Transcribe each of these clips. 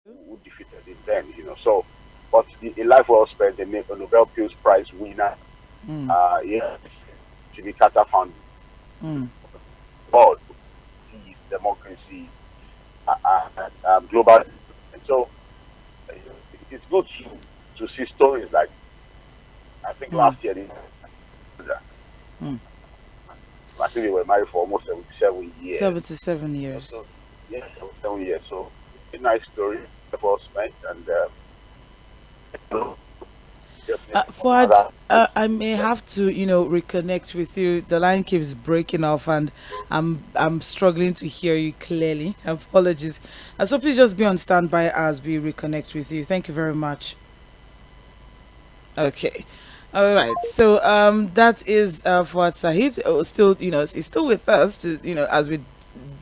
who defeated him then. So, but a life well spent, a Nobel Peace Prize winner, Mm. yeah, Jimmy Carter found Mm. God, peace, democracy, global. And so, it's good to see stories like, I think Mm. last year, Mm. I think they were married for almost 77 years. 77 years. So, yes, 7 years. So, it's a nice story for spent, and definitely some Fuad, other good. I may Yeah. have to, reconnect with you. The line keeps breaking off, and I'm struggling to hear you clearly. Apologies. So please just be on standby as we reconnect with you. Thank you very much. Okay. All right. So that is Fuad Sahid. Still, he's still with us to, as we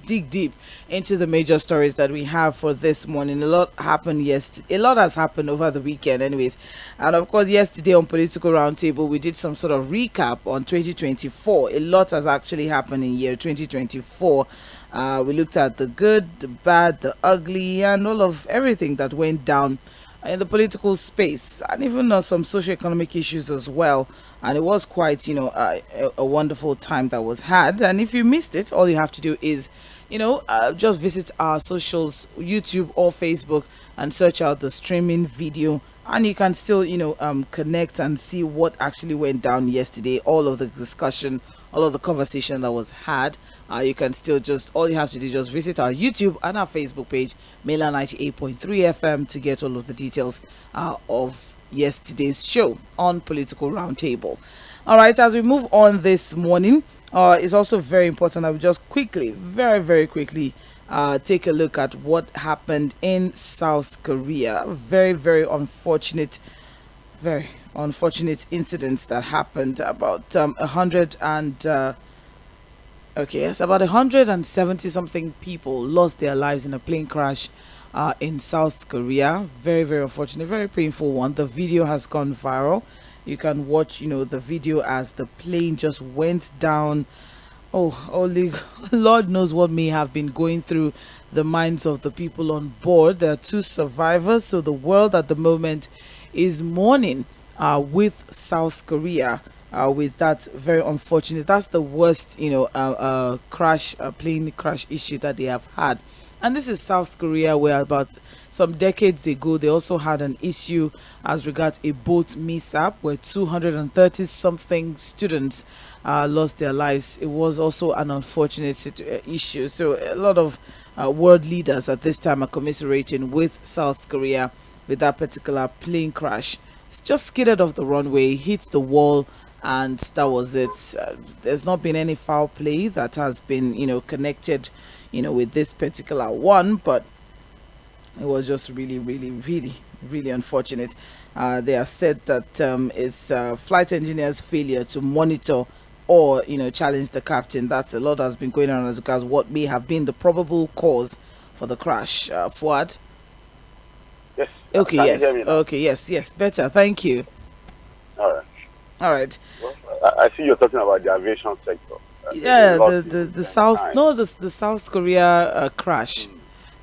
dig deep into the major stories that we have for this morning. A lot happened yesterday. A lot has happened over the weekend, anyways. And of course, yesterday on Political Roundtable, we did some sort of recap on 2024. A lot has actually happened in year 2024. We looked at the good, the bad, the ugly, and all of everything that went down in the political space, and even some socio-economic issues as well. And it was quite, a wonderful time that was had. And if you missed it, all you have to do is, just visit our socials, YouTube or Facebook, and search out the streaming video. And you can still, connect and see what actually went down yesterday, all of the discussion, all of the conversation that was had. You can still just, all you have to do is just visit our YouTube and our Facebook page, Mela 98.3 FM, to get all of the details of yesterday's show on Political Roundtable. All right, as we move on this morning, it's also very important that we just quickly, very, very quickly, take a look at what happened in South Korea. Very, very unfortunate incidents that happened. About 100 and okay, yes, about 170 something people lost their lives in a plane crash in South Korea. Very, very unfortunate, very painful one. The video has gone viral. You can watch, the video as the plane just went down. Oh, only Lord knows what may have been going through the minds of the people on board. There are two survivors, so the world at the moment is mourning with South Korea. With that very unfortunate, that's the worst, crash, plane crash issue that they have had. And this is South Korea, where about some decades ago they also had an issue as regards a boat mishap where 230 something students lost their lives. It was also an unfortunate issue. So a lot of world leaders at this time are commiserating with South Korea with that particular plane crash. It's just skidded off the runway, hit the wall, and that was it. There's not been any foul play that has been, connected, with this particular one, but it was just really, really, really, really unfortunate. They have said that it's flight engineers' failure to monitor or, challenge the captain. That's a lot that's been going on as regards what may have been the probable cause for the crash. Fuad? Yes. Okay, Can you hear yes. me now? Okay, yes. Better. Thank you. All right. All right. Well, I see you're talking about the aviation sector. Yeah, A lot the in South, time. no, the South Korea crash. Mm.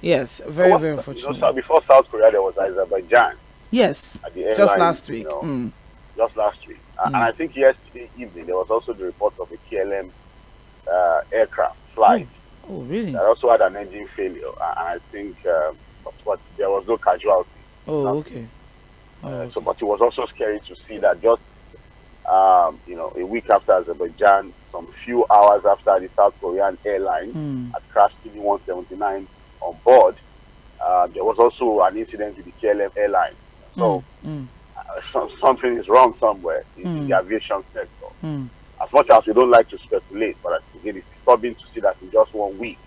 Yes, So very, very unfortunate. before South Korea, there was Azerbaijan Yes, at the just airline, last week. Mm, just last week. And mm. I think yesterday evening, there was also the report of a KLM aircraft Oh, flight oh, really? that also had an engine failure. And I think, but there was no casualty. Oh, Nothing. okay. Oh, So, okay. but it was also scary to see that just a week after Azerbaijan, some few hours after the South Korean airline Mm, had crashed TB179 on board, there was also an incident with the KLM airline. mm, So mm, something is wrong somewhere in the mm, aviation sector. mm. As much as we don't like to speculate, but again, it's disturbing to see that in just 1 week,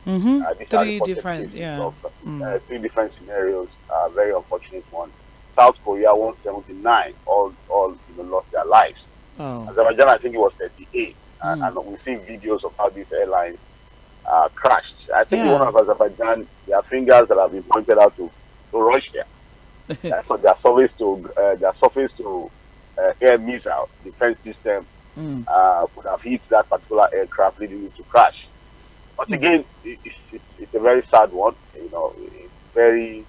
Mm-hmm. these are Three reported different, cases yeah. of Mm, three different scenarios. Very unfortunate one. South Korea 179, all lost their lives. oh, Azerbaijan, I think it was 38, mm, and we see videos of how these airlines crashed. I think the one yeah. of Azerbaijan, there are fingers that have been pointed out to Russia. So their surface to air missile defense system Mm, would have hit that particular aircraft, leading it to crash. But mm, again, it's a very sad one. It's very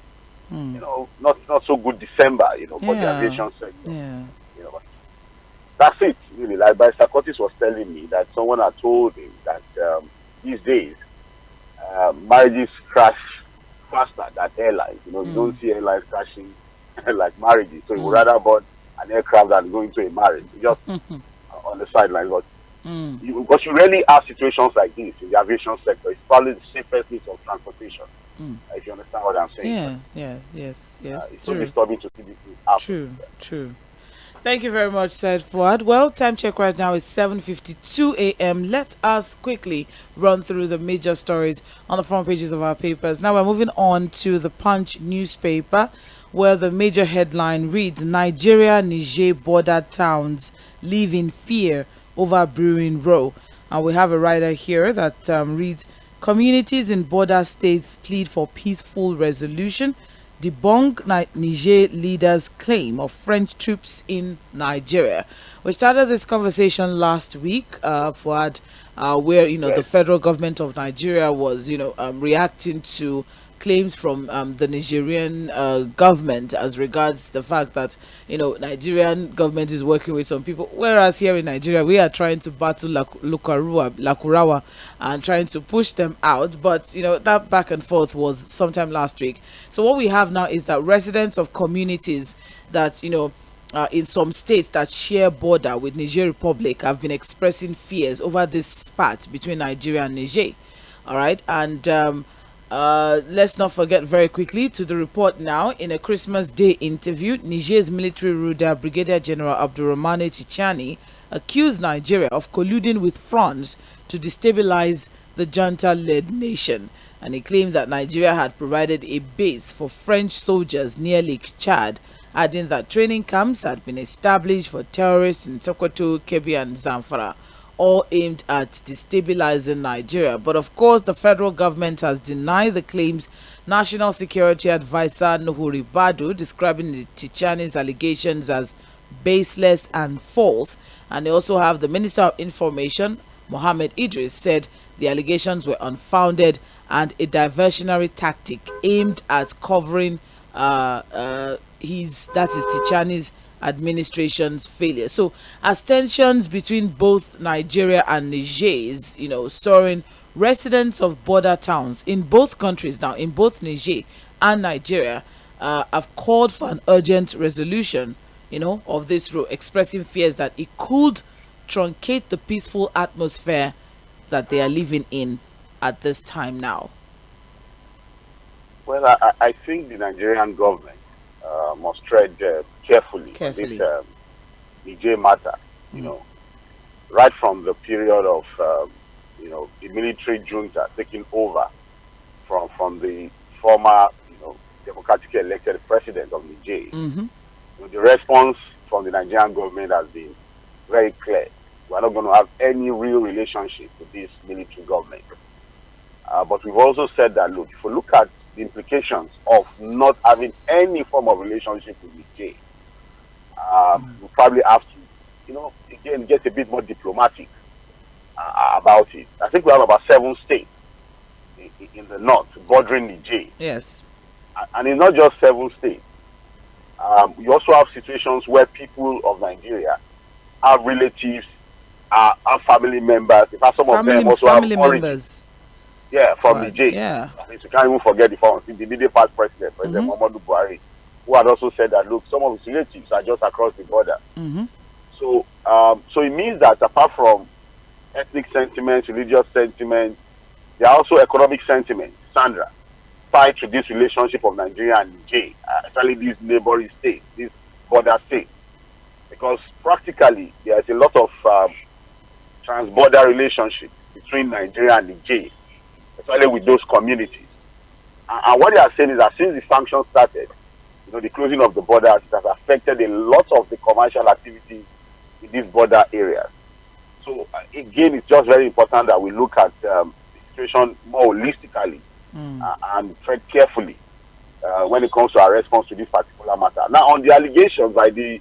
not so good December, for the aviation sector. Yeah. That's it, really. Like Socrates was telling me that someone had told him that these days marriages crash faster than airlines. You don't see airlines crashing like marriages. So you would rather board an aircraft than go into a marriage, just on the sidelines. But because you rarely have situations like this in the aviation sector. It's probably the safest means of transportation. If you understand what I'm saying. Yes. It's so disturbing to see this happen. True. Thank you very much, said Fuad. Well, time check right now is 7:52 a.m. Let us quickly run through the major stories on the front pages of our papers. Now we're moving on to the Punch newspaper, where the major headline reads, Nigeria-Niger border towns live in fear over brewing row. And we have a writer here that reads, communities in border states plead for peaceful resolution. Debunk Niger leaders' claim of French troops in Nigeria. We started this conversation last week, Fuad, where the federal government of Nigeria was reacting to claims from the Nigerian government as regards the fact that Nigerian government is working with some people, whereas here in Nigeria we are trying to battle Lakurawa and trying to push them out. But that back and forth was sometime last week. So what we have now is that residents of communities that in some states that share border with Niger Republic have been expressing fears over this spat between Nigeria and Niger. All right, and let's not forget very quickly to the report now. In a Christmas Day interview, Niger's military ruler Brigadier General Abdurrahmane Tchiani accused Nigeria of colluding with France to destabilize the junta-led nation, and he claimed that Nigeria had provided a base for French soldiers near Lake Chad, adding that training camps had been established for terrorists in Sokoto, Kebbi and Zamfara, all aimed at destabilizing Nigeria. But of course, the federal government has denied the claims. National Security Advisor Nuhu Ribadu describing the Tchiani's allegations as baseless and false. And they also have the Minister of Information, Mohammed Idris, said the allegations were unfounded and a diversionary tactic aimed at covering Tchiani's administration's failure. So as tensions between both Nigeria and Niger is soaring, residents of border towns in both countries now, in both Niger and Nigeria, have called for an urgent resolution of this row, expressing fears that it could truncate the peaceful atmosphere that they are living in at this time now. Well, I think the Nigerian government must tread carefully. This Niger matter, right from the period of the military junta taking over from the former democratically elected president of Niger. The response from the Nigerian government has been very clear. We are not going to have any real relationship with this military government. But we've also said that, look, if we look at the implications of not having any form of relationship with Niger, we probably have to, again, get a bit more diplomatic about it. I think we have about 7 states in the north bordering Niger. Yes. And it's not just 7 states. You also have situations where people of Nigeria have relatives, have family members. In fact, some of them also have members. Yeah, from Niger. Yeah. You can't even forget the immediate past president, President Muhammadu Buhari, who had also said that, look, some of his relatives are just across the border. So it means that apart from ethnic sentiments, religious sentiments, there are also economic sentiments, Sandra, tied to this relationship of Nigeria and Niger, especially these neighboring states, these border states. Because practically, there is a lot of trans-border relationship between Nigeria and Niger, especially with those communities. And what they are saying is that since the sanctions started, the closing of the borders, it has affected a lot of the commercial activities in these border areas. So again, it's just very important that we look at the situation more holistically and tread carefully when it comes to our response to this particular matter. Now, on the allegations by the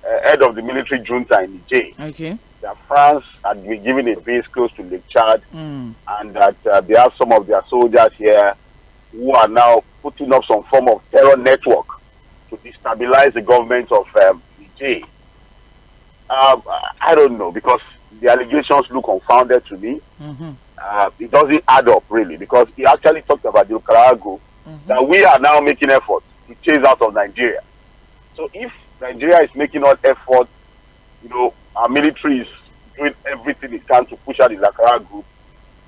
head of the military junta in Niger, that France had been given a base close to Lake Chad, and that they have some of their soldiers here, who are now putting up some form of terror network to destabilize the government of Niger. I don't know, because the allegations look unfounded to me. It doesn't add up really, because he actually talked about the Okarago, that we are now making efforts to chase out of Nigeria. So if Nigeria is making all efforts, our military is doing everything it can to push out the Lakara group,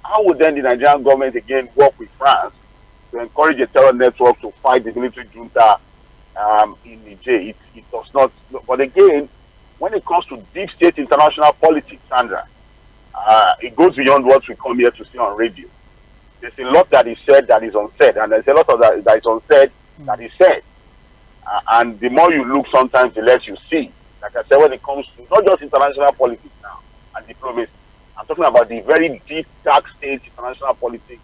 how would then the Nigerian government again work with France to encourage a terror network to fight the military junta in Niger? It does not. But again, when it comes to deep state international politics, Sandra, it goes beyond what we come here to see on radio. There's a lot that is said that is unsaid, and there's a lot of that is unsaid that is said. And the more you look, sometimes the less you see. Like I said, when it comes to not just international politics now and diplomacy, I'm talking about the very deep, dark state international politics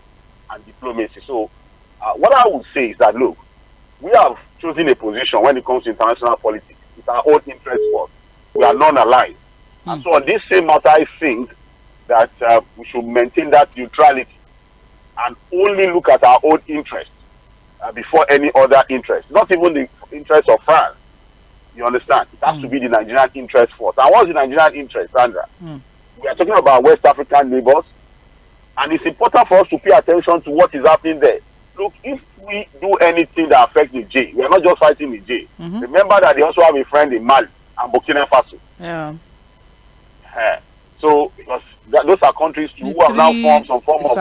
and diplomacy. So what I would say is that, look, we have chosen a position when it comes to international politics. It's our own interest first. We are non-aligned. And so on this same matter, I think that we should maintain that neutrality and only look at our own interest before any other interest. Not even the interest of France. You understand? It has to be the Nigerian interest first. And what's the Nigerian interest, Sandra? We are talking about West African neighbors, and it's important for us to pay attention to what is happening there. Look, if we do anything that affects Niger, we are not just fighting Niger. Remember that they also have a friend in Mali and Burkina Faso. Yeah. So, because those are countries who have now formed some form of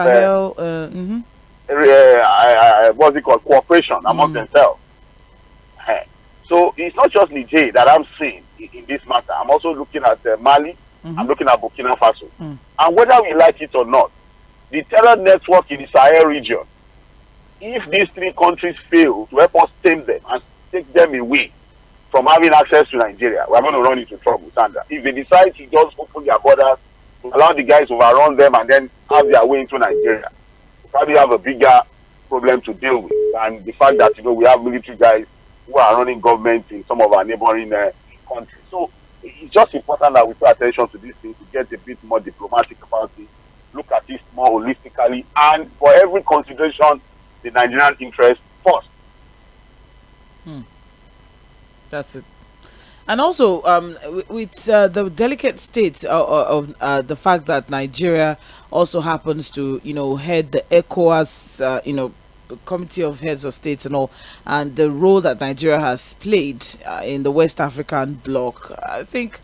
what's it called, cooperation among themselves. So it's not just Niger that I'm seeing in this matter. I'm also looking at Mali. I'm looking at Burkina Faso. And whether we like it or not, the terror network in the Sahel region, if these three countries fail to help us tame them and take them away from having access to Nigeria, we're going to run into trouble, Sandra. If they decide to just open their borders, to allow the guys to overrun them and then have their way into Nigeria, we probably have a bigger problem to deal with. And the fact that, we have military guys who are running government in some of our neighboring countries. So it's just important that we pay attention to these things, to get a bit more diplomatic about it, look at this more holistically, and for every consideration, the Nigerian interest first. That's it. And also, with the delicate state of the fact that Nigeria also happens to, head the ECOWAS, the Committee of Heads of States and all, and the role that Nigeria has played in the West African bloc, I think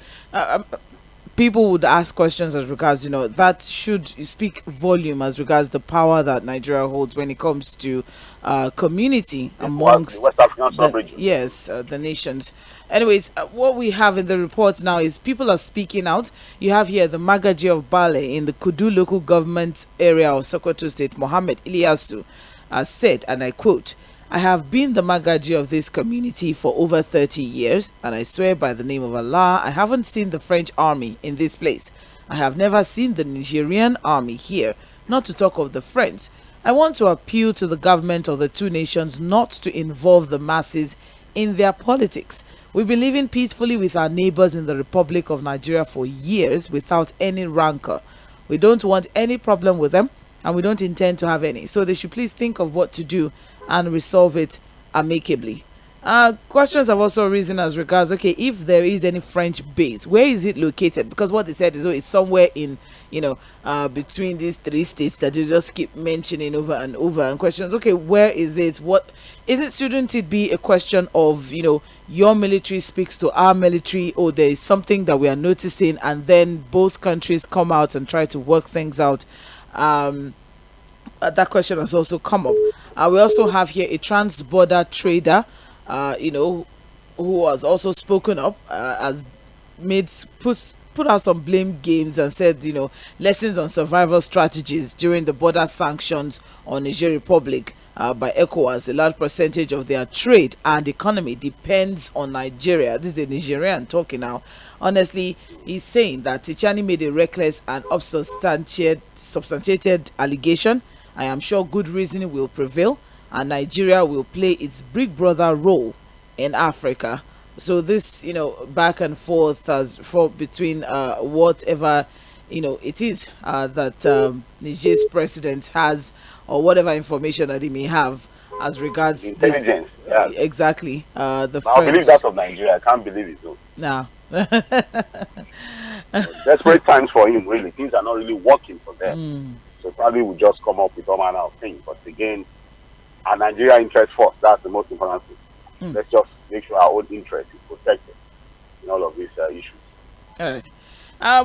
people would ask questions as regards, that should speak volume as regards the power that Nigeria holds when it comes to community amongst the West African the nations. Anyways, what we have in the reports now is people are speaking out. You have here the Magaji of Bale in the Kudu local government area of Sokoto State, Mohammed Ilyasu, said, and I quote, "I have been the Magaji of this community for over 30 years, and I swear by the name of Allah, I haven't seen the French army in this place. I have never seen the Nigerian army here, not to talk of the French. I want to appeal to the government of the two nations not to involve the masses in their politics. We've been living peacefully with our neighbors in the Republic of Nigeria for years without any rancor. We don't want any problem with them, and we don't intend to have any. So they should please think of what to do and resolve it amicably." Questions have also arisen as regards, okay, if there is any French base, where is it located? Because what they said is, it's somewhere in, between these three states that they just keep mentioning over and over. And questions, okay, where is it? What is it? Shouldn't it be a question of, your military speaks to our military, or there is something that we are noticing, and then both countries come out and try to work things out? That question has also come up. We also have here a trans-border trader, who has also spoken up, has put out some blame games and said, lessons on survival strategies during the border sanctions on Niger Republic by ECOWAS. A large percentage of their trade and economy depends on Nigeria. This is the Nigerian talking now. Honestly, he's saying that Tijani made a reckless and substantiated allegation. I am sure good reasoning will prevail, and Nigeria will play its big brother role in Africa. So this, back and forth between whatever it is that Niger's president has, or whatever information that he may have as regards this. Intelligence, yeah. Exactly. The I believe that of Nigeria. I can't believe it though. Now. Desperate times for him, really. Things are not really working for them. So probably we'll just come up with all manner of things. But again, our Nigeria interest first. That's the most important thing. Let's just make sure our own interest is protected in all of these issues. All right.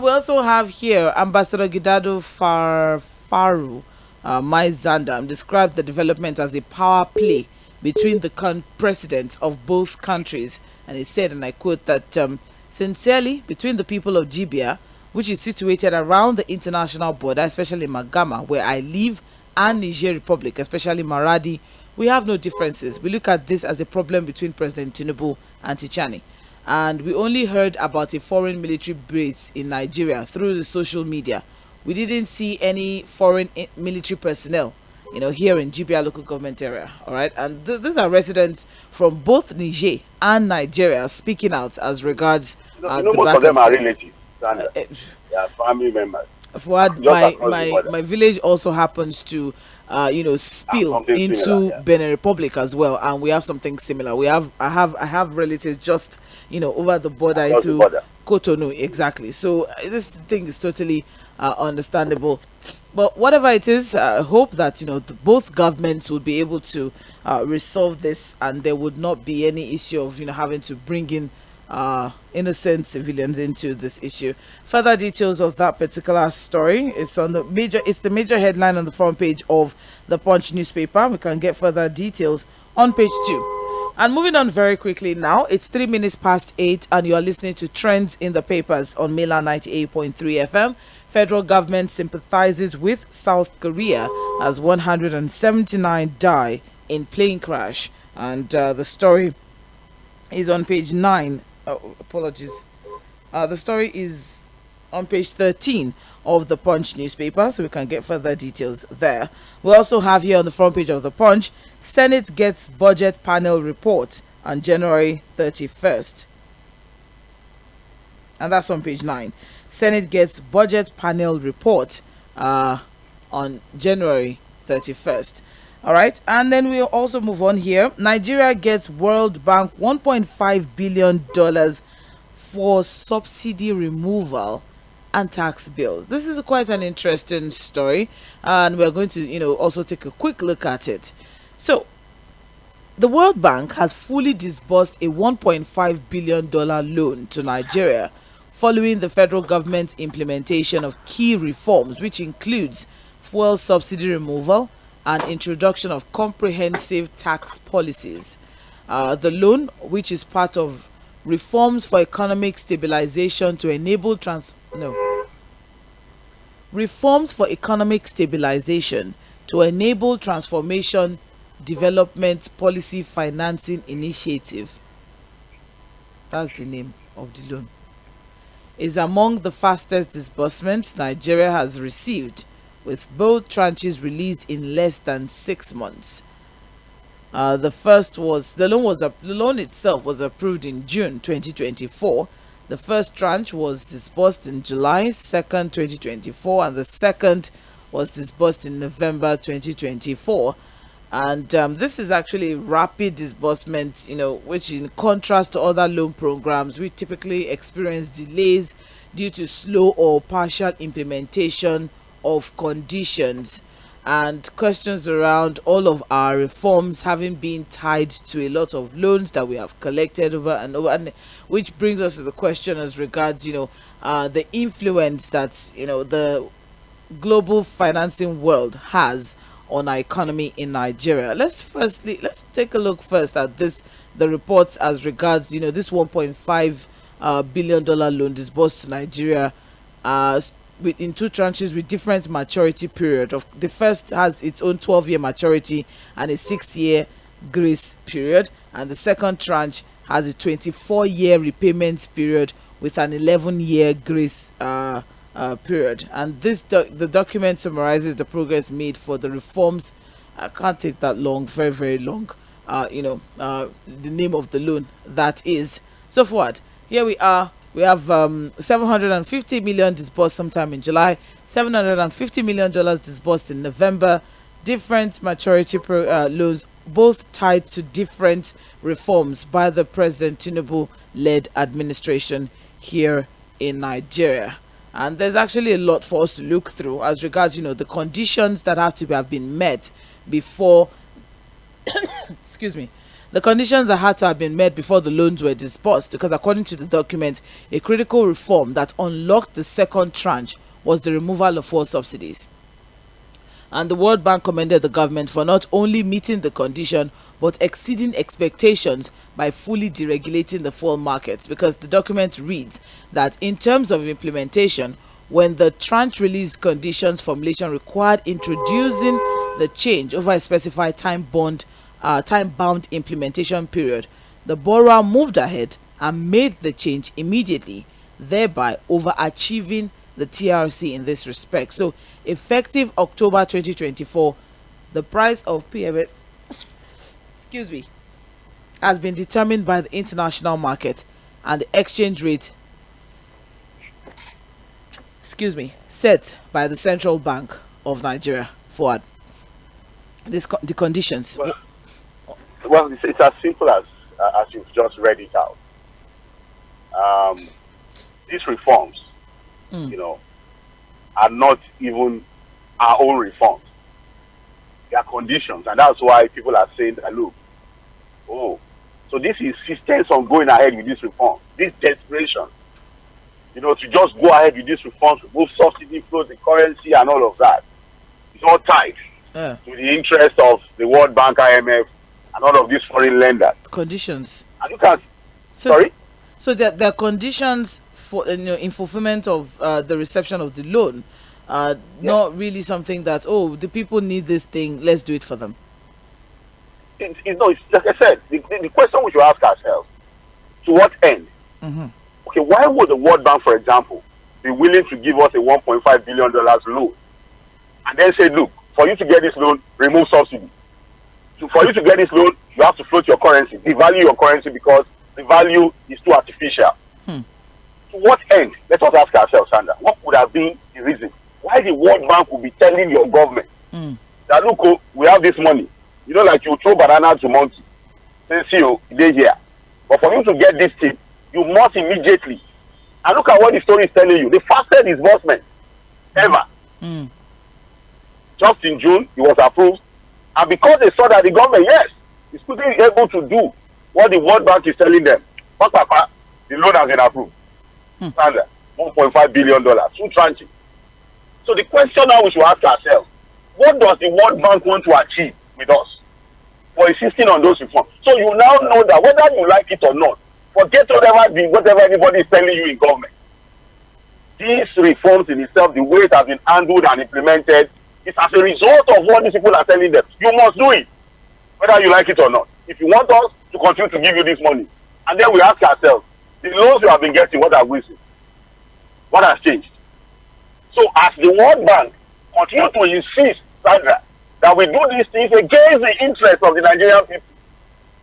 We also have here Ambassador Gidado Faru Mai Zandam described the development as a power play between the presidents of both countries. And he said, and I quote, that sincerely, between the people of Jibia, which is situated around the international border, especially Magama, where I live, and Niger Republic, especially Maradi, we have no differences. We look at this as a problem between President Tinubu and Tchiani. And we only heard about a foreign military base in Nigeria through the social media. We didn't see any foreign military personnel, here in Jibia local government area. All right. And these are residents from both Niger and Nigeria speaking out as regards most of them are relatives. They are family members. My village also happens to spill into similar, Benin Republic as well, and we have something similar. I have relatives just over the border into Cotonou, exactly. So this thing is totally understandable. But whatever it is, I hope that both governments would be able to resolve this, and there would not be any issue of having to bring in innocent civilians into this issue. Further details of that particular story is on the major headline on the front page of the Punch newspaper. We can get further details on page 2. And moving on very quickly now, it's 3 minutes past 8 and you are listening to Trends in the Papers on Mela 98.3 FM. Federal government sympathizes with South Korea as 179 die in plane crash. And the story is on page 9. Oh, apologies. The story is on page 13 of the Punch newspaper, so we can get further details there. We also have here on the front page of the Punch, Senate gets budget panel report on January 31st. And that's on page 9. Senate gets budget panel report on January 31st. All right, and then we'll also move on here. Nigeria gets World Bank $1.5 billion for subsidy removal and tax bills. This is quite an interesting story, and we're going to, also take a quick look at it. So, the World Bank has fully disbursed a $1.5 billion loan to Nigeria following the federal government's implementation of key reforms, which includes fuel subsidy removal and introduction of comprehensive tax policies. The loan, which is part of reforms for economic stabilization to enable reforms for economic stabilization to enable transformation development policy financing initiative. That's the name of the loan. Is among the fastest disbursements Nigeria has received, with both tranches released in less than 6 months. The loan itself was approved in June 2024. The first tranche was disbursed in July 2nd, 2024, and the second was disbursed in November 2024. And this is actually rapid disbursement, which in contrast to other loan programs, we typically experience delays due to slow or partial implementation of conditions, and questions around all of our reforms having been tied to a lot of loans that we have collected over and over, and which brings us to the question as regards the influence that the global financing world has on our economy in Nigeria. Let's take a look first at the reports as regards this $1.5 billion loan disbursed to Nigeria in 2 tranches with different maturity period. The first has its own 12-year maturity and a 6-year grace period, and the second tranche has a 24-year repayment period with an 11-year grace period. And the document summarizes the progress made for the reforms. I can't take that long, very, very long. The name of the loan, that is. So forward. Here we are We have 750 million disbursed sometime in July, $750 million disbursed in November. Different maturity loans, both tied to different reforms by the President Tinubu-led administration here in Nigeria. And there's actually a lot for us to look through as regards, the conditions that have to have been met before, excuse me, the conditions that had to have been met before the loans were disbursed, because according to the document, a critical reform that unlocked the second tranche was the removal of fuel subsidies. And the World Bank commended the government for not only meeting the condition but exceeding expectations by fully deregulating the fuel markets, because the document reads that in terms of implementation, when the tranche release conditions formulation required introducing the change over a specified time-bound implementation period, the borrower moved ahead and made the change immediately, thereby overachieving the TRC in this respect. So effective October 2024, the price of PMS has been determined by the international market, and the exchange rate set by the Central Bank of Nigeria for the conditions. Well, it's as simple as you've just read it out. These reforms, are not even our own reforms. They are conditions, and that's why people are saying that, look, so this insistence on going ahead with this reform, this desperation, to just go ahead with this reform, remove subsidy, float the currency, and all of that, it's all tied to the interest of the World Bank, IMF, and all of these foreign lenders. Conditions. And you can, sorry? So there are conditions for in fulfillment of the reception of the loan, not really something that, the people need this thing, let's do it for them. It's like I said, the question we should ask ourselves, to what end? Okay, why would the World Bank, for example, be willing to give us a $1.5 billion loan and then say, look, for you to get this loan, remove subsidy. So for you to get this loan, you have to float your currency, devalue your currency, because the value is too artificial. To what end? Let us ask ourselves, Sandra, what would have been the reason why the World Bank would be telling your government that, look, we have this money. Like you throw banana to monkey. Say, see you, they here. But for you to get this thing, you must immediately. And look at what the story is telling you. The fastest disbursement ever. Just in June, it was approved. And because they saw that the government, is quickly able to do what the World Bank is telling them. The loan has been approved. Standard, $1.5 billion, 2 tranches. So the question now we should ask ourselves, what does the World Bank want to achieve with us for insisting on those reforms? So you now know that whether you like it or not, forget whatever anybody is telling you in government. These reforms in itself, the way it has been handled and implemented, is as a result of what these people are telling them. You must do it, whether you like it or not. If you want us to continue to give you this money, and then we ask ourselves, the loans you have been getting, what have we seen? What has changed? So as the World Bank continue to insist, Sandra, that we do these things against the interest of the Nigerian people,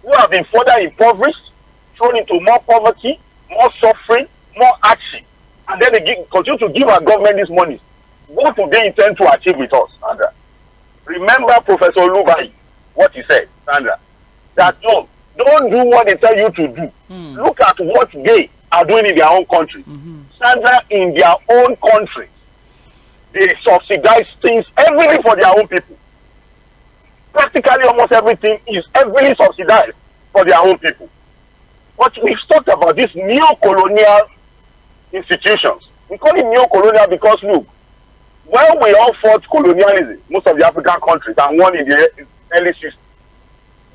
who have been further impoverished, thrown into more poverty, more suffering, more hardship, and then they continue to give our government this money, what do they intend to achieve with us, Sandra? Remember Professor Olubayi, what he said, Sandra, that don't do what they tell you to do. Look at what they are doing in their own country. Sandra, in their own country, they subsidize things, everything for their own people. Practically almost everything is heavily subsidized for their own people. But we've talked about these neo-colonial institutions. We call it neo-colonial because, look, when we all fought colonialism, most of the African countries, and won in the early 60s,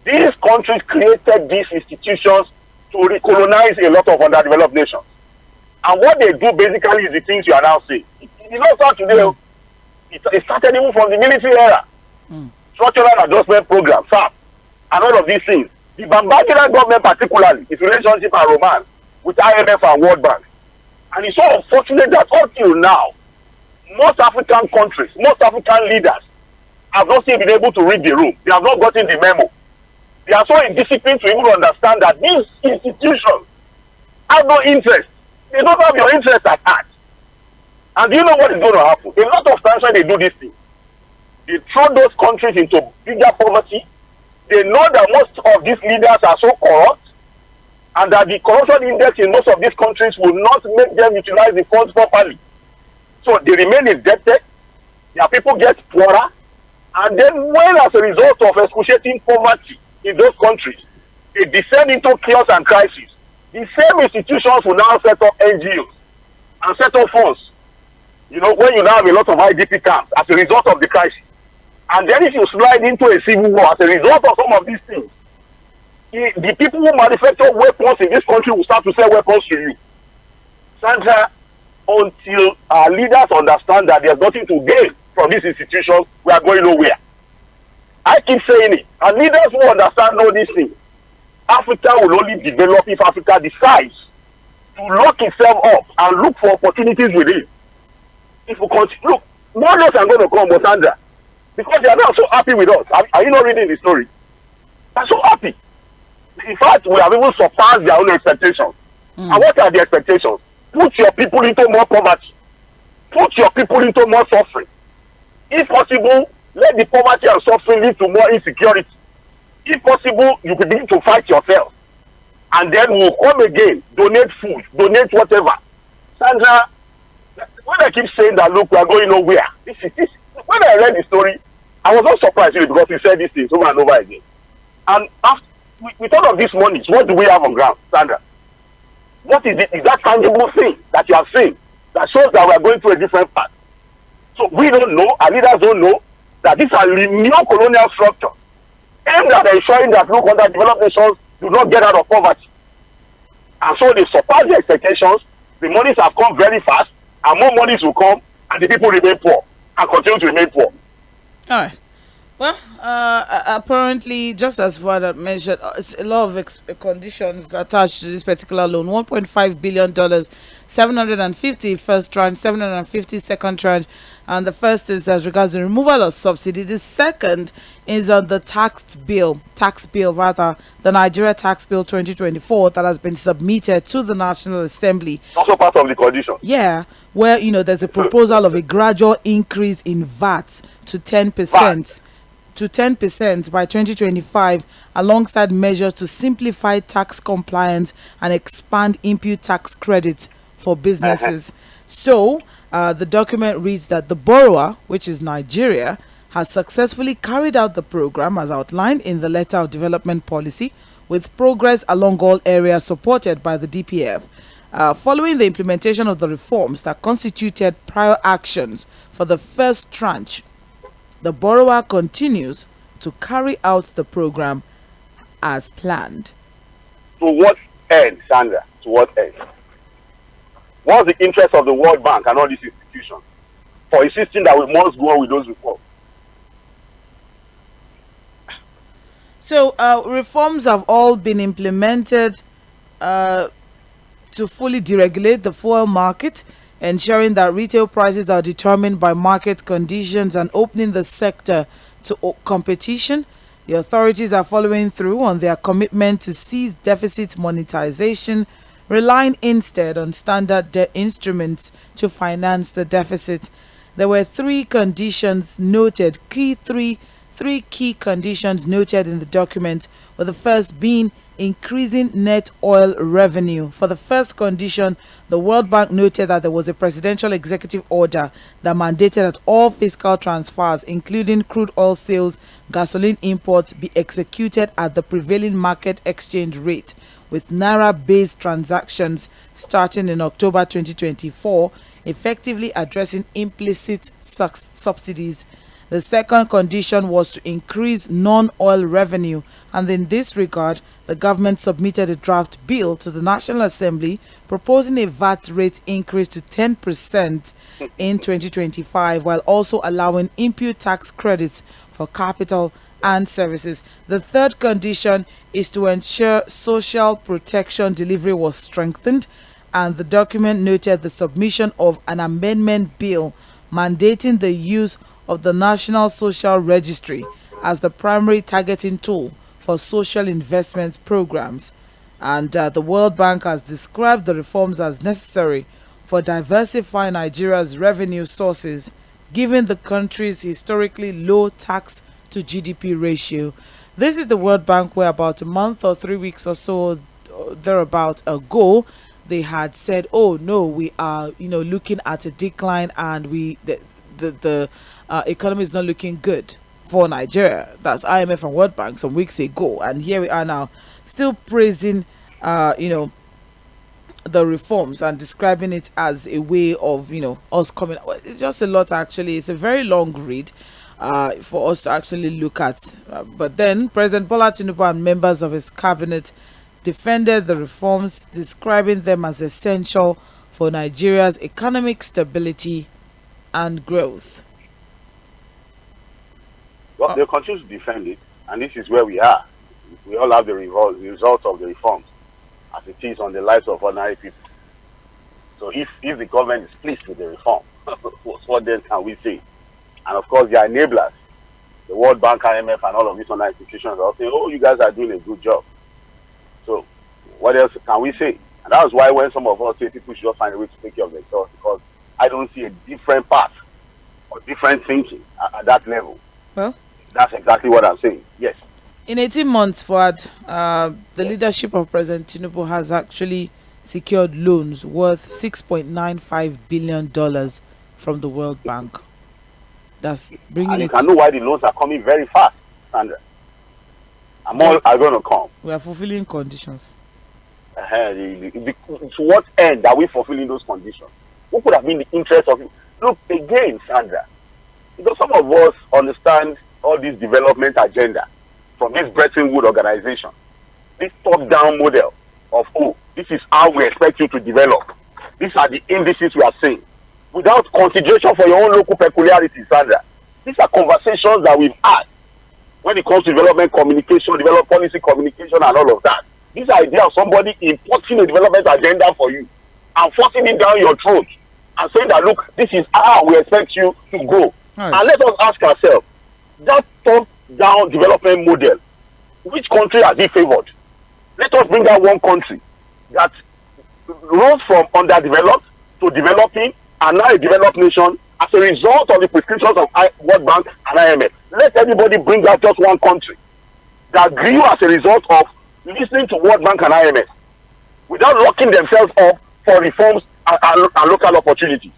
these countries created these institutions to recolonize a lot of underdeveloped nations. And what they do basically is the things you are now saying. It did not start today. It started even from the military era. Structural Adjustment Program, SAP, and all of these things. The Babangida government particularly, its relationship and romance with IMF and World Bank. And it's so unfortunate that until now, most African countries, most African leaders have not still been able to read the room. They have not gotten the memo. They are so indisciplined to even understand that these institutions have no interest They don't have your interest at heart. And do you know what is going to happen? A lot of times when they do this thing, they throw those countries into bigger poverty. They know that most of these leaders are so corrupt, and that the corruption index in most of these countries will not make them utilize the funds properly. So they remain indebted, their people get poorer, and then when as a result of excruciating poverty in those countries, they descend into chaos and crisis, the same institutions will now set up NGOs and set up funds. You know, when you now have a lot of IDP camps as a result of the crisis, and then if you slide into a civil war as a result of some of these things, the people who manufacture weapons in this country will start to sell weapons to you. Sandra, until our leaders understand that there's nothing to gain from these institutions, we are going nowhere. I keep saying it, and leaders who understand all these things, Africa will only develop if Africa decides to lock itself up and look for opportunities within. If we continue, look, more laws are going to come, but Sandra, because they are not so happy with us. Are you not reading the story? They're so happy. In fact, we have even surpassed their own expectations. And what are the expectations? Put your people into more poverty. Put your people into more suffering. If possible, let the poverty and suffering lead to more insecurity. If possible, you could begin to fight yourself. And then we'll come again, donate food, donate whatever. Sandra, when I keep saying that, look, we are going nowhere. This. When I read the story, I was not surprised really, because he said these things over and over again. And after, with all of these monies, what do we have on ground, Sandra? What is it? Is that tangible thing that you have seen that shows that we are going through a different path? So we don't know, our leaders don't know that these are neo-colonial structures aimed at ensuring that look, underdeveloped nations do not get out of poverty. And so they surpass the expectations. The monies have come very fast, and more monies will come, and the people remain poor and continue to remain poor. All right. Well, apparently, just as Father mentioned, it's a lot of conditions attached to this particular loan. $1.5 billion, 750 first tranche, 750 second tranche, and the first is as regards the removal of subsidy. The second is on the tax bill, the Nigeria Tax Bill 2024 that has been submitted to the National Assembly. Also part of the condition. Yeah, where there's a proposal of a gradual increase in VAT to 10%. To 10% by 2025, alongside measures to simplify tax compliance and expand input tax credits for businesses. So, the document reads that the borrower, which is Nigeria, has successfully carried out the program as outlined in the Letter of Development Policy, with progress along all areas supported by the DPF. Following the implementation of the reforms that constituted prior actions for the first tranche, the borrower continues to carry out the program as planned. To what end, Sandra? To what end? What's the interest of the World Bank and all these institutions for insisting that we must go on with those reforms? So, reforms have all been implemented to fully deregulate the fuel market, ensuring that retail prices are determined by market conditions and opening the sector to competition. The authorities are following through on their commitment to cease deficit monetization, relying instead on standard debt instruments to finance the deficit. There were three conditions noted, three key conditions noted in the document, with the first being increasing net oil revenue. For the first condition, the World Bank noted that there was a presidential executive order that mandated that all fiscal transfers, including crude oil sales, gasoline imports, be executed at the prevailing market exchange rate, with Naira-based transactions starting in October 2024, effectively addressing implicit subsidies. The second condition was to increase non-oil revenue, and in this regard, the government submitted a draft bill to the National Assembly proposing a VAT rate increase to 10% in 2025, while also allowing input tax credits for capital and services. The third condition is to ensure social protection delivery was strengthened, and the document noted the submission of an amendment bill mandating the use of the National Social Registry as the primary targeting tool for social investment programs. And the World Bank has described the reforms as necessary for diversifying Nigeria's revenue sources, given the country's historically low tax to GDP ratio. This is the World Bank, where about a month or 3 weeks or so thereabout ago, they had said, oh no, we are looking at a decline, and the economy is not looking good for Nigeria. That's IMF and World Bank some weeks ago, and here we are now still praising the reforms and describing it as a way of us coming. It's just a lot, actually. It's a very long read for us to actually look at, but then President Bola Tinubu and members of his cabinet defended the reforms, describing them as essential for Nigeria's economic stability and growth. Well, they continue to defend it, and this is where we are. We all have the results of the reforms as it is on the lives of ordinary people. So if the government is pleased with the reform, what then can we say? And of course, the enablers, the World Bank, IMF, and all of these other institutions are saying, oh, you guys are doing a good job. So what else can we say? And that's why when some of us say people should just find a way to take care of themselves, because I don't see a different path or different thinking at that level. Well, that's exactly what I'm saying. Yes. In 18 months, Fuad, the leadership of President Tinubu has actually secured loans worth $6.95 billion from the World Bank. That's bringing and it. You can know why the loans are coming very fast, Sandra. And more are going to come. We are fulfilling conditions. To what end are we fulfilling those conditions? What could have been the interest of it? Look, again, Sandra, because some of us understand all this development agenda from this Bretton Woods organization, this top-down model of, oh, this is how we expect you to develop. These are the indices we are seeing. Without consideration for your own local peculiarities, Sandra. These are conversations that we've had when it comes to development communication, development policy communication, and all of that. This idea of somebody importing a development agenda for you and forcing it down your throat and saying that, look, this is how we expect you to go. Nice. And let us ask ourselves, that top-down development model, which country has it favored? Let us bring out one country that rose from underdeveloped to developing and now a developed nation as a result of the prescriptions of World Bank and IMF. Let everybody bring out just one country that grew as a result of listening to World Bank and IMF without locking themselves up for reforms and local opportunities.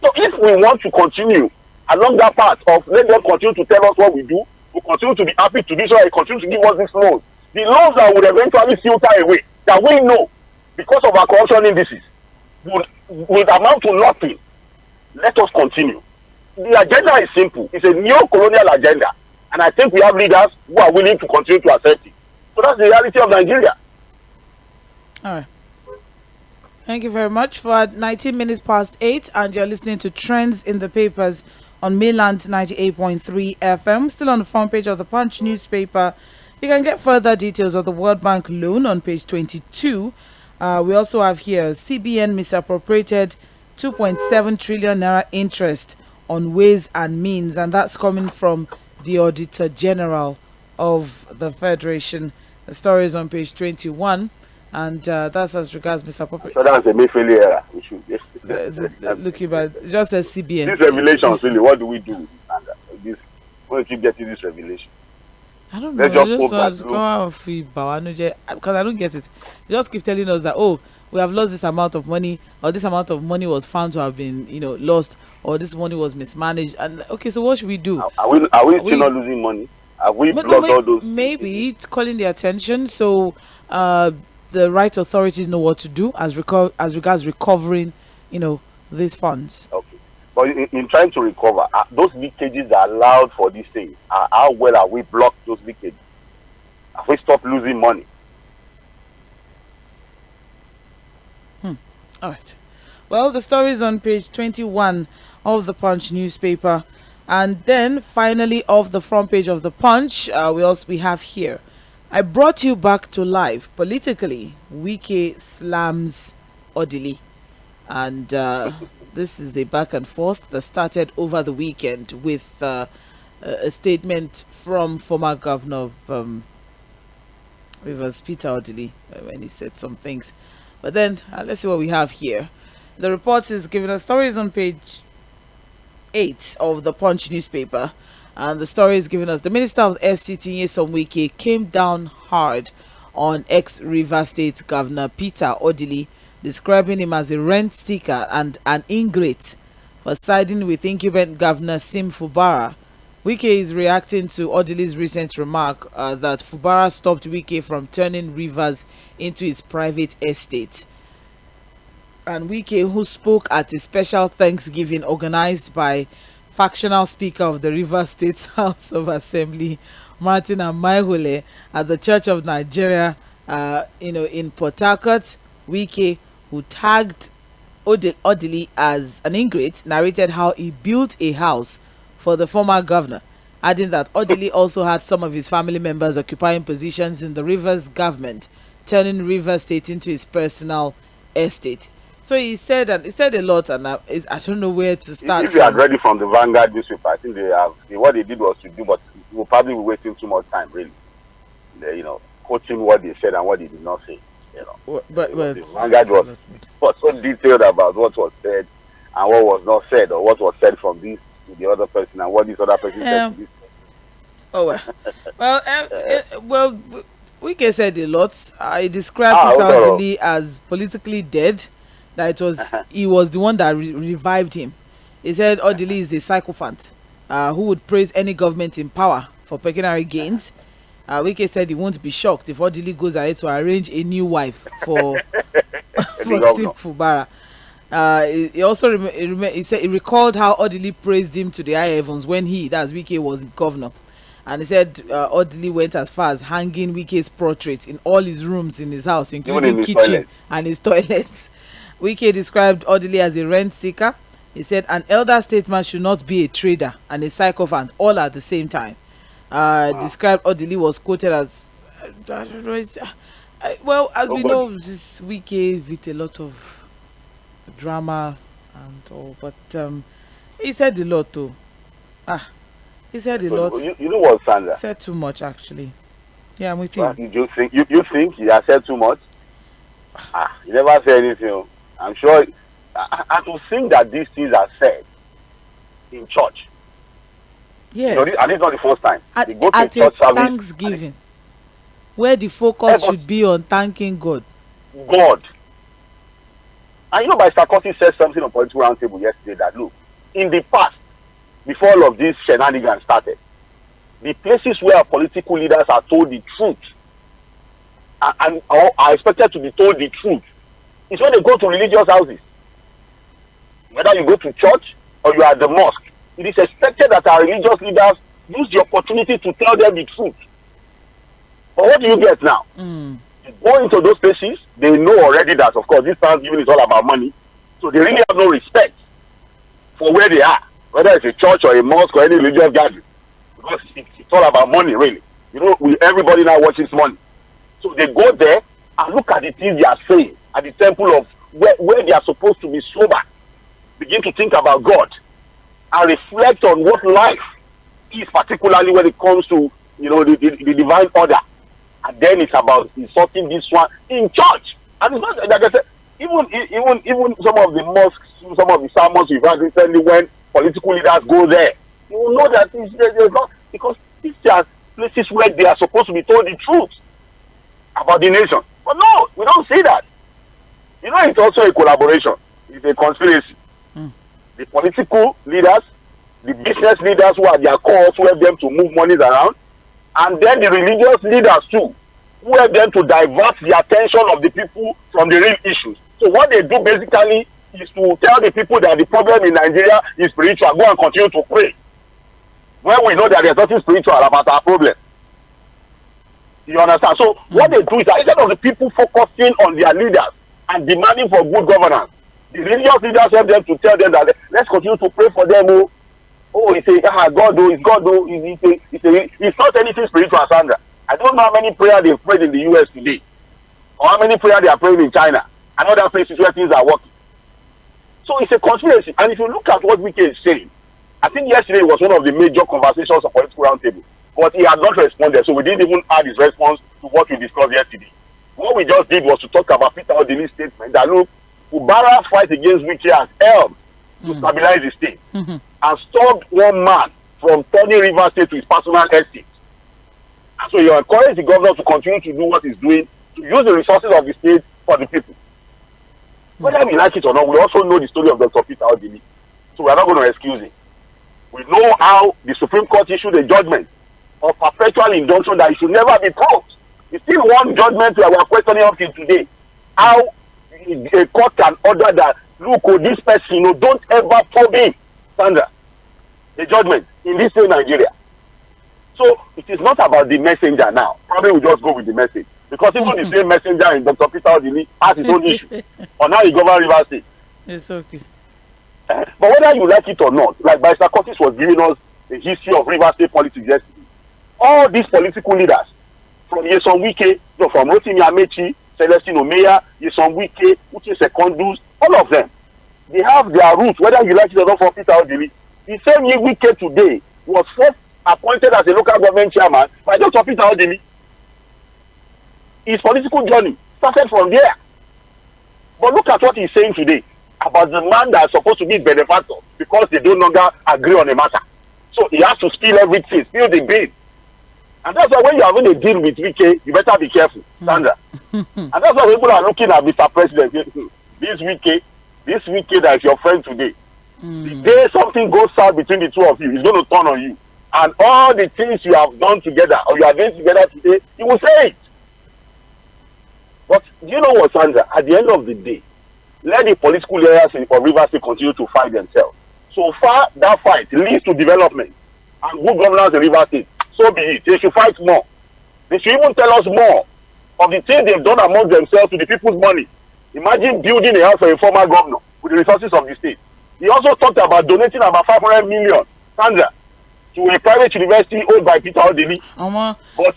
So if we want to continue along that path of let them continue to tell us what we do, we continue to be happy to do so, and continue to give us these loans. The loans that would eventually filter away, that we know, because of our corruption indices, would amount to nothing. Let us continue. The agenda is simple. It's a neo-colonial agenda. And I think we have leaders who are willing to continue to accept it. So that's the reality of Nigeria. All right. Thank you very much. For 19 minutes past 8, and you're listening to Trends in the Papers on Mainland 98.3 FM. Still on the front page of the Punch newspaper. You can get further details of the World Bank loan on page 22. We also have here CBN misappropriated 2.7 trillion naira interest on Ways and Means, and that's coming from the Auditor General of the Federation. The story is on page 21, and that's as regards misappropriation. So that's a Mayfield error. We should looking back, just as CBN. These revelations, really, what do we do with this? When you keep getting this revelation? I don't know. Just go out of free because I don't get it. You just keep telling us that, oh, we have lost this amount of money, or this amount of money was found to have been, lost, or this money was mismanaged. And okay, so what should we do? Are we still not losing money? Have we blocked all those? Maybe it's calling the attention, so the right authorities know what to do as regards recovering, these funds. Okay. But in trying to recover, those leakages that are allowed for these things, how well have we blocked those leakages? Have we stopped losing money? All right. Well, the story is on page 21 of the Punch newspaper. And then finally, off the front page of the Punch, we have here, I brought you back to life politically. Wike slams Odili. And this is a back and forth that started over the weekend with a statement from former governor of Rivers Peter Odili when he said some things. But then let's see what we have here. The report is giving us stories on page 8 of the Punch newspaper, and the story is giving us the Minister of FCT Nyesom came down hard on ex-Rivers State Governor Peter Odili, describing him as a rent seeker and an ingrate for siding with incumbent Governor Sim Fubara. Wike is reacting to Odili's recent remark that Fubara stopped Wike from turning rivers into his private estate. And Wike, who spoke at a special Thanksgiving organized by factional Speaker of the Rivers State House of Assembly, Martin Amaihule, at the Church of Nigeria, in Port Harcourt, Wike, who tagged Odili as an ingrate, narrated how he built a house for the former governor, adding that Odili also had some of his family members occupying positions in the Rivers government, turning Rivers State into his personal estate. So he said a lot, and I don't know where to start. If you had read it from the Vanguard newspaper, I think what they did was to do, but we'll probably be wasting too much time, really. Quoting what they said and what they did not say. But the Vanguard was so detailed about what was said and what was not said, or what was said from this to the other person and what this other person said to this person. Oh well, Wike said a lot. I described Peter Odili as politically dead. That he was the one that revived him. He said Odili is a sycophant who would praise any government in power for pecuniary gains. Wike said he won't be shocked if Odili goes ahead to arrange a new wife for Sim Fubara. He also he said he recalled how Odili praised him to the high heavens when that's Wike, was governor, and he said Odili went as far as hanging Wike's portrait in all his rooms in his house, including his kitchen and his toilets. Wike described Odili as a rent seeker. He said an elder statesman should not be a trader and a sycophant all at the same time. Described Odili was quoted as we know, this Wike with a lot of drama and all, but he said a lot too. He said a lot. You know what, Sandra? Said too much, actually. Yeah, I'm with you. You think he has said too much? He never said anything. I'm sure. I to think that these things are said in church. Yes. And it's not the first time. At a Thanksgiving, where the focus should be on thanking God. And by Sağᴇᴜ said something on Political Roundtable yesterday that, look, in the past, before all of this shenanigans started, the places where political leaders are told the truth and are expected to be told the truth is when they go to religious houses. Whether you go to church or you are at the mosque, it is expected that our religious leaders use the opportunity to tell them the truth. But what do you get now? You go into those places, they know already that, of course, this Thanksgiving is all about money. So they really have no respect for where they are, whether it's a church or a mosque or any religious gathering. Because it's all about money, really. Everybody now watches money. So they go there and look at the things they are saying at the temple of where they are supposed to be sober. Begin to think about God and reflect on what life is, particularly when it comes to the divine order. And then it's about insulting this one in church. And it's not, like I said, even some of the mosques, some of the sermons we've had recently, when political leaders go there, you will know that it's not, because these are places where they are supposed to be told the truth about the nation. But no, we don't see that. It's also a collaboration. It's a conspiracy. The political leaders, the business leaders who are their cause, who help them to move monies around, and then the religious leaders too, who help them to divert the attention of the people from the real issues. So what they do basically is to tell the people that the problem in Nigeria is spiritual. Go and continue to pray. When we know that there's nothing spiritual about our problem. You understand? So what they do is that instead of the people focusing on their leaders and demanding for good governance, the religious leaders help them to tell them that let's continue to pray for them. It's God, it's God, it's not anything spiritual, Sandra. I don't know how many prayers they've prayed in the US today, or how many prayers they are praying in China and other places where things are working. So it's a conspiracy. And if you look at what Wike is saying, I think yesterday was one of the major conversations of Political Roundtable. but he had not responded, so we didn't even add his response to what we discussed yesterday. What we just did was to talk about Peter Odili's statement that, look, Fubara's fight against Wike has helped to stabilize the state and stopped one man from turning Rivers State to his personal estate. And so you encourage the governor to continue to do what he's doing, to use the resources of the state for the people. Whether we like it or not, we also know the story of Dr. Peter Odili. So we're not going to excuse him. We know how the Supreme Court issued a judgment of perpetual injunction that it should never be proved. It's still one judgment we are questioning up till today. How a court can order that, look, this person, don't ever probe him, Sandra. The judgment in this same Nigeria. So it is not about the messenger now. Probably we'll just go with the message. Because even the same messenger in Dr. Peter Odili has his own issue on how he governs Rivers State. It's okay. But whether you like it or not, like Barrister Curtis was giving us the history of Rivers State politics yesterday, all these political leaders, from Nyesom Wike, from Rotimi Amechi, Celestine Omeya, Nyesom Wike, Uche Secondus, all of them, they have their roots, whether you like it or not, for Peter Odili. The same year Wike today was first appointed as a local government chairman by Dr. Peter Odili. His political journey started from there. But look at what he's saying today about the man that is supposed to be benefactor because they no longer agree on a matter. So he has to spill everything, spill the beans. And that's why when you're having a deal with Wike, you better be careful, Sandra. And that's why people are looking at Mr. President. This Wike that is your friend today. The day something goes south between the two of you, he's going to turn on you. And all the things you have done together, or you are doing together today, he will say it. But do you know what, Sandra? At the end of the day, let the political leaders of Rivers State continue to fight themselves. So far, that fight leads to development and good governance in Rivers State. So be it. They should fight more. They should even tell us more of the things they've done among themselves to the people's money. Imagine building a house for a former governor with the resources of the state. He also talked about donating about 500 million, Sandra, to a private university owned by Peter Odili. But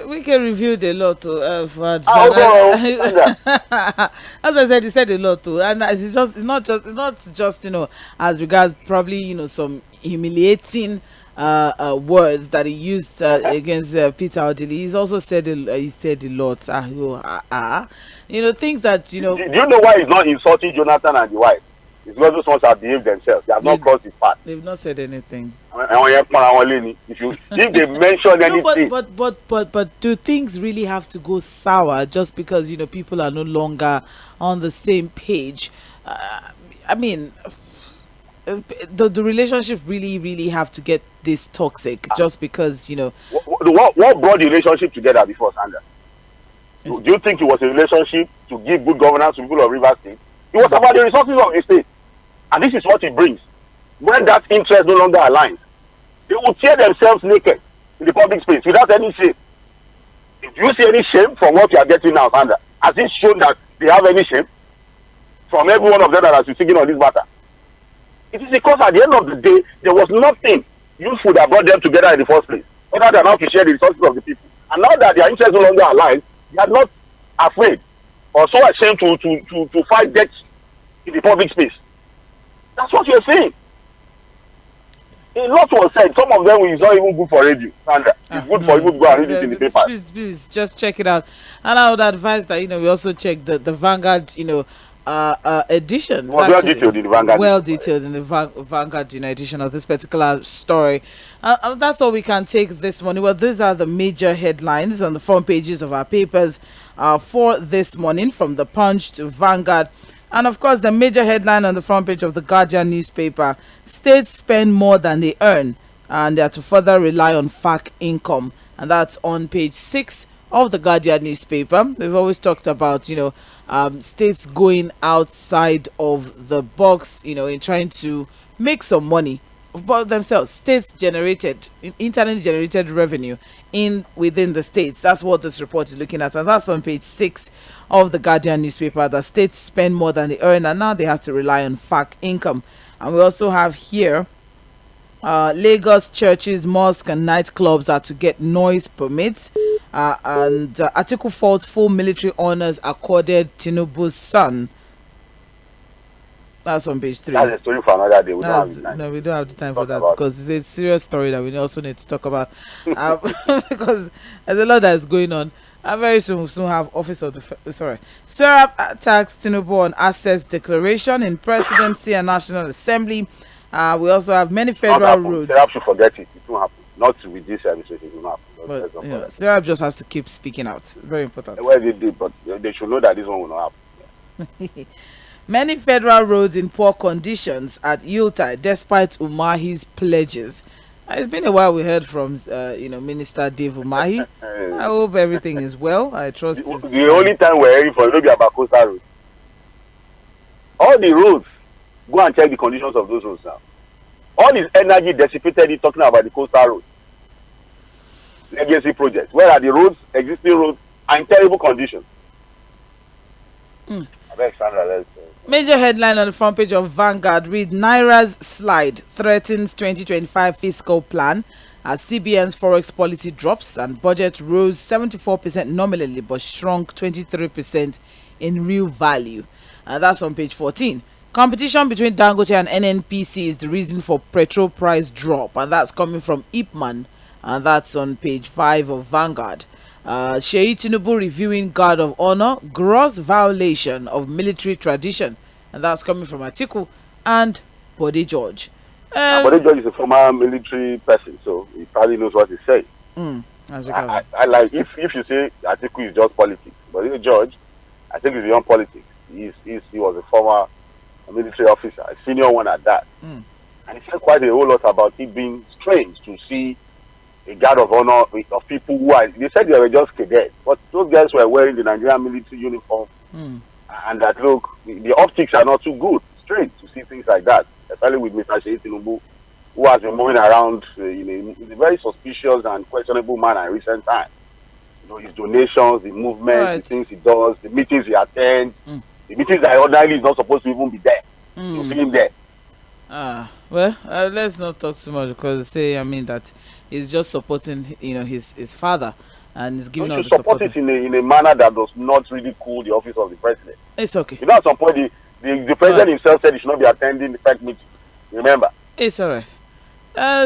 we can review the lot too. As I said, he said a lot too, and it's not just as regards probably some humiliating words that he used against Peter Odili. He's also said he said a lot. Things that Do you know why he's not insulting Jonathan and the wife? It's because those ones have behaved themselves. They have not crossed his path. They've not said anything. If they mention anything. But do things really have to go sour just because people are no longer on the same page? I mean, the relationship really have to get this toxic just because What brought the relationship together before, Sandra? Do you think it was a relationship to give good governance to people of Rivers State? It was about the resources of the state. And this is what it brings. When that interest no longer aligns, they will tear themselves naked in the public space without any shame. Do you see any shame from what you are getting now, Sandra? Has it shown that they have any shame from every one of them that is speaking on this matter? It is because at the end of the day, there was nothing useful that brought them together in the first place, other than how to share the resources of the people. And now that their interests no longer align, they are not afraid or so ashamed to fight death in the public space. That's what you're saying. A lot was said. Some of them is not even good for radio, Sandra. It's good for you to go and read it in the paper. Please, just check it out. And I would advise that we also check the Vanguard edition. Well detailed in the Vanguard. Well detailed in the Vanguard edition of this particular story. That's all we can take this morning. Well, these are the major headlines on the front pages of our papers for this morning, from the Punch to Vanguard. And of course, the major headline on the front page of the Guardian newspaper: states spend more than they earn, and they are to further rely on FAC income. And that's on page 6 of the Guardian newspaper. We've always talked about, states going outside of the box, in trying to make some money for themselves. States generated, internally generated revenue within the states. That's what this report is looking at. And that's on page 6 of the Guardian newspaper. The states spend more than they earn, and now they have to rely on FAC income. And we also have here Lagos churches, mosques and nightclubs are to get noise permits. And Atiku faults full military honors accorded Tinubu's son. That's on page 3. That's a story for another day. We don't have the time. No, we don't have the time for Talk that about because it's a serious story that we also need to talk about. Because there's a lot that is going on. And very soon we'll soon have Office of the Sferab attacks Tinubu on assets declaration in Presidency and National Assembly. We also have many federal roads. Sferab should forget it. It won't happen. Not with this administration. It won't happen. But Sferab just has to keep speaking out. Very important. Well, they did, but they should know that this one will not happen. Many federal roads in poor conditions at Yᴏᴜ despite Umahi's pledges. It's been a while we heard from Minister Dave Umahi. I hope everything is well. I trust the only time we're hearing from maybe about coastal roads. All the roads, go and check the conditions of those roads now. All this energy dissipated in talking about the coastal roads. Legacy projects. Where are the roads, existing roads, are in terrible condition? Major headline on the front page of Vanguard read Naira's slide threatens 2025 fiscal plan as CBN's forex policy drops and budget rose 74% nominally but shrunk 23% in real value. And that's on page 14. Competition between Dangote and NNPC is the reason for petrol price drop, and that's coming from Ipman, and that's on page 5 of Vanguard. Sheyi Tinubu reviewing Guard of Honor, gross violation of military tradition, and that's coming from Atiku and Bode George. Bode George is a former military person, so he probably knows what he's saying. I like if you say Atiku is just politics, Bode George, I think he's beyond politics. He was a former military officer, a senior one at that, and he said quite a whole lot about it being strange to see a guard of honor of people who are, they said they were just cadets, but those guys were wearing the Nigerian military uniform, and that look, the optics are not too good. Strange to see things like that, especially with Mr. Sheyi Tinubu, who has been moving around. He's a very suspicious and questionable man in recent times. His donations, the movement, the things he does, the meetings he attends, the meetings that ordinarily is not supposed to even be there. You see him there. Let's not talk too much because that he's just supporting his father and he's giving out the support. Support it in a manner that does not really cool the office of the president. It's okay. At some point the president himself said he should not be attending the FEC meeting. Remember? It's alright.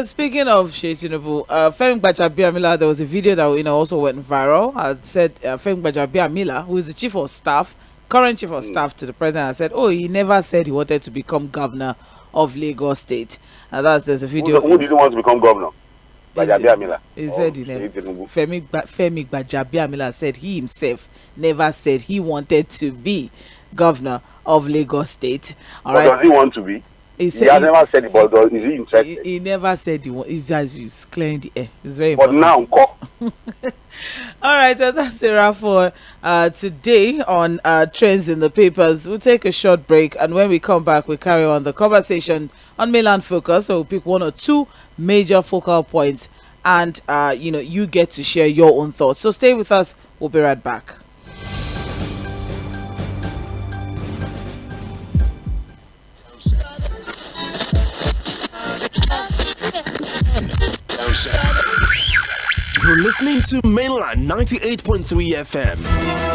Speaking of Sheyi Tinubu, Femi Gbajabiamila, there was a video that also went viral. I said Femi Gbajabiamila, who is the chief of staff, current chief of staff to the president, said, he never said he wanted to become governor of Lagos State. And there's a video. Who didn't want to become governor? Gbajabiamila. He said Femi Gbajabiamila said he himself never said he wanted to be governor of Lagos State. Does he want to be? He has never said it, but is he interested? He never said he wants. He's just clearing the air. It's very important. But now, all right, so that's it for today on Trends in the Papers. We'll take a short break, and when we come back, we carry on the conversation on Mainland Focus. So we'll pick one or two major focal points, and you get to share your own thoughts. So stay with us. We'll be right back. You're listening to Mainland 98.3 FM.